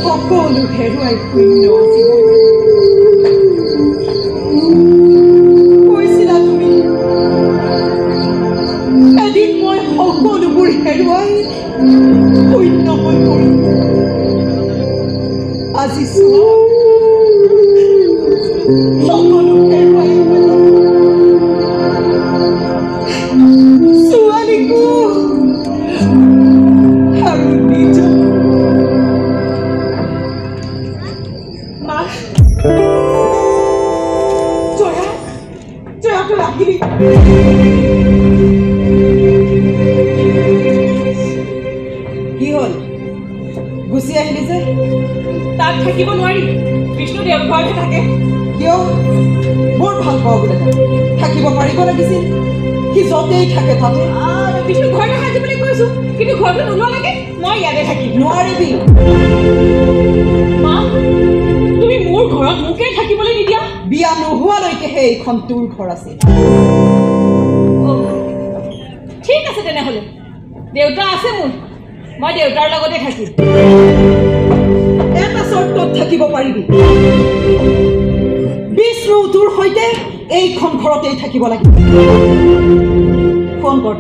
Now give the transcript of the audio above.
সকলো হেৰুৱাই শূন্য জীৱন কৈছিলা তুমি এদিন মই সকলোবোৰ হেৰুৱাই শূন্য হৈ পৰিম আজি চোৱা সকলো হেৰুৱাই ছোৱালীকো আৰু নিজৰ জয়া তই আহিবি কি হ'ল গুচি আহিলি যে তাত থাকিব নোৱাৰি কৃষ্ণদেৱ ঘৰতে থাকে কিয় মোৰ ভাল পাওঁ বোলে থাকিব পাৰিব লাগিছিল সি য'তেই থাকে তাতে বিষ্ণু ঘৰ নাথাকি বুলি কৈছো কিন্তু ঘৰটো নোলোৱালৈকে মই ইয়াতে থাকিম নোৱাৰিবি মা তুমি মোৰ ঘৰত মোকে থাকিবলৈ নিদিয়া বিয়া নোহোৱালৈকেহে এইখন তোৰ ঘৰ আছে ঠিক আছে তেনেহ'লে দেউতা আছে মোৰ মই দেউতাৰ লগতে থাকিম এটা চৰ্তত থাকিব পাৰিবি বিষ্ণু তোৰ সৈতে এইখন ঘৰতেই থাকিব লাগিব ফোন কৰ